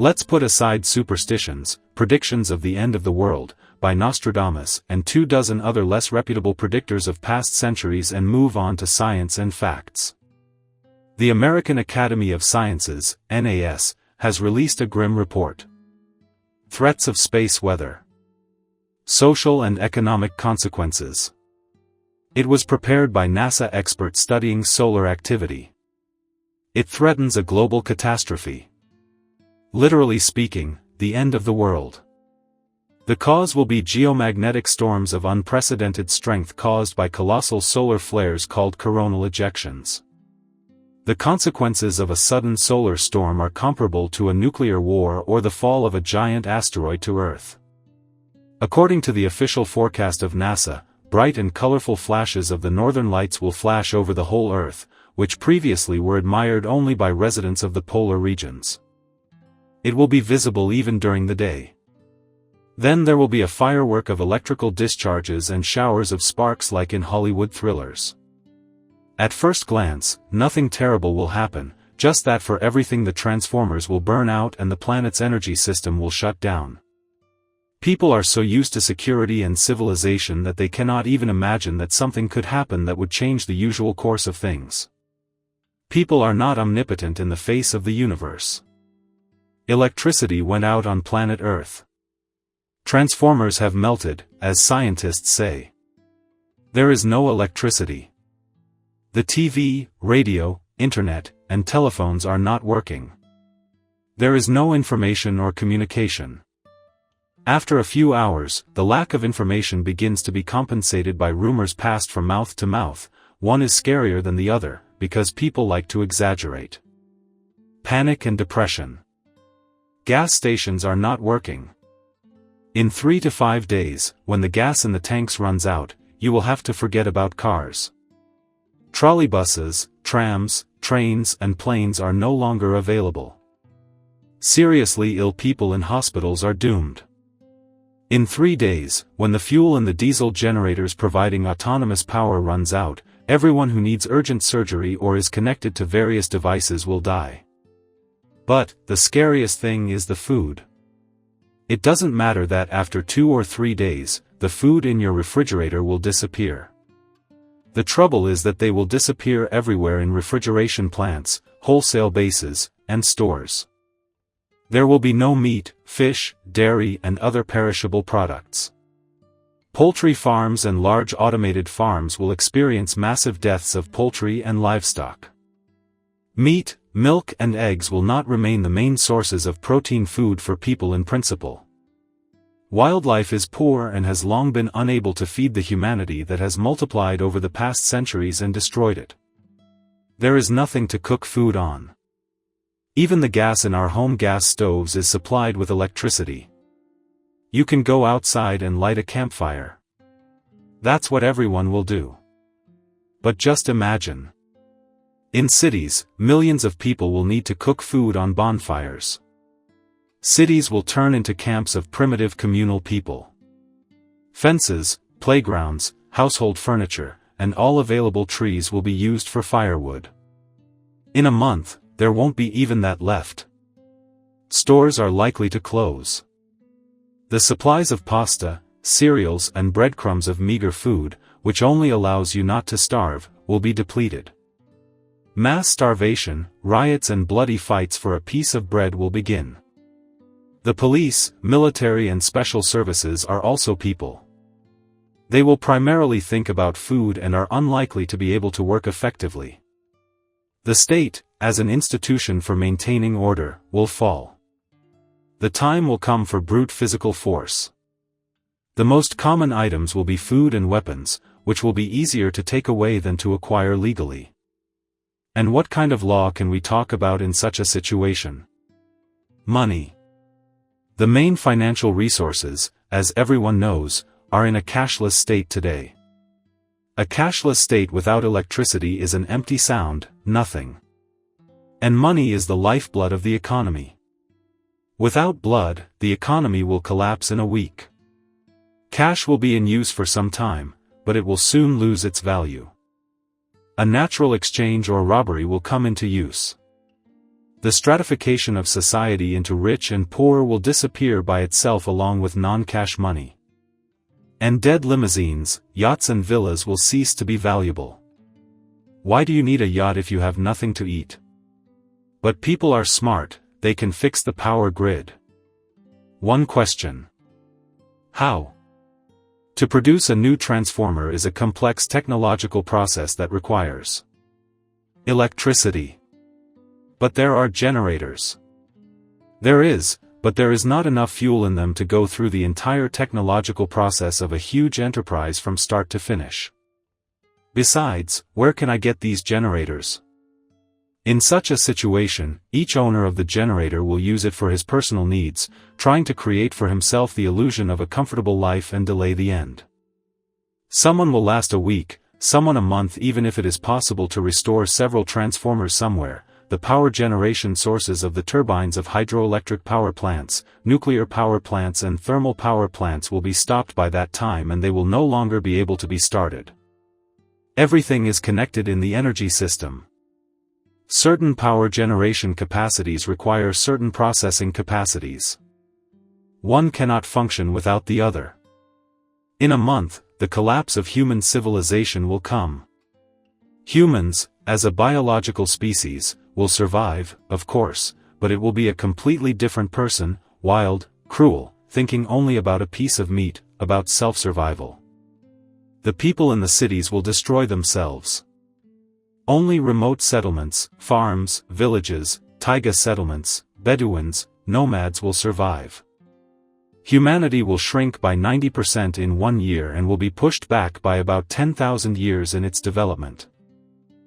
Let's put aside superstitions, predictions of the end of the world, by Nostradamus, and 24 other less reputable predictors of past centuries and move on to science and facts. The American Academy of Sciences, NAS, has released a grim report. Threats of space weather. Social and economic consequences. It was prepared by NASA experts studying solar activity. It threatens a global catastrophe. Literally speaking, the end of the world. The cause will be geomagnetic storms of unprecedented strength caused by colossal solar flares called coronal ejections. The consequences of a sudden solar storm are comparable to a nuclear war or the fall of a giant asteroid to Earth. According to the official forecast of NASA, bright and colorful flashes of the northern lights will flash over the whole Earth, which previously were admired only by residents of the polar regions. It will be visible even during the day. Then there will be a firework of electrical discharges and showers of sparks like in Hollywood thrillers. At first glance, nothing terrible will happen, just that for everything the transformers will burn out and the planet's energy system will shut down. People are so used to security and civilization that they cannot even imagine that something could happen that would change the usual course of things. People are not omnipotent in the face of the universe. Electricity went out on planet Earth. Transformers have melted, as scientists say. There is no electricity. The TV, radio, internet, and telephones are not working. There is no information or communication. After a few hours, the lack of information begins to be compensated by rumors passed from mouth to mouth. One is scarier than the other, because people like to exaggerate. Panic and depression. Gas stations are not working. In 3 to 5 days, when the gas in the tanks runs out, you will have to forget about cars. Trolleybuses, trams, trains and planes are no longer available. Seriously ill people in hospitals are doomed. In 3 days, when the fuel in the diesel generators providing autonomous power runs out, everyone who needs urgent surgery or is connected to various devices will die. But, the scariest thing is the food. It doesn't matter that after 2 or 3 days, the food in your refrigerator will disappear. The trouble is that they will disappear everywhere in refrigeration plants, wholesale bases, and stores. There will be no meat, fish, dairy and other perishable products. Poultry farms and large automated farms will experience massive deaths of poultry and livestock. Meat, milk and eggs will not remain the main sources of protein food for people in principle. Wildlife is poor and has long been unable to feed the humanity that has multiplied over the past centuries and destroyed it. There is nothing to cook food on. Even the gas in our home gas stoves is supplied with electricity. You can go outside and light a campfire. That's what everyone will do. But just imagine. In cities, millions of people will need to cook food on bonfires. Cities will turn into camps of primitive communal people. Fences, playgrounds, household furniture, and all available trees will be used for firewood. In a month, there won't be even that left. Stores are likely to close. The supplies of pasta, cereals and breadcrumbs of meager food, which only allows you not to starve, will be depleted. Mass starvation, riots and bloody fights for a piece of bread will begin. The police, military and special services are also people. They will primarily think about food and are unlikely to be able to work effectively. The state, as an institution for maintaining order, will fall. The time will come for brute physical force. The most common items will be food and weapons, which will be easier to take away than to acquire legally. And what kind of law can we talk about in such a situation? Money. The main financial resources, as everyone knows, are in a cashless state today. A cashless state without electricity is an empty sound, nothing. And money is the lifeblood of the economy. Without blood, the economy will collapse in a week. Cash will be in use for some time, but it will soon lose its value. A natural exchange or robbery will come into use. The stratification of society into rich and poor will disappear by itself along with non-cash money. And dead limousines, yachts and villas will cease to be valuable. Why do you need a yacht if you have nothing to eat? But people are smart, they can fix the power grid. One question. How? To produce a new transformer is a complex technological process that requires electricity. But there are generators. There is, but there is not enough fuel in them to go through the entire technological process of a huge enterprise from start to finish. Besides, where can I get these generators? In such a situation, each owner of the generator will use it for his personal needs, trying to create for himself the illusion of a comfortable life and delay the end. Someone will last a week, someone a month, even if it is possible to restore several transformers somewhere. The power generation sources of the turbines of hydroelectric power plants, nuclear power plants and thermal power plants will be stopped by that time, and they will no longer be able to be started. Everything is connected in the energy system. Certain power generation capacities require certain processing capacities. One cannot function without the other. In a month, the collapse of human civilization will come. Humans, as a biological species, will survive, of course, but it will be a completely different person, wild, cruel, thinking only about a piece of meat, about self-survival. The people in the cities will destroy themselves. Only remote settlements, farms, villages, taiga settlements, Bedouins, nomads will survive. Humanity will shrink by 90% in 1 year and will be pushed back by about 10,000 years in its development.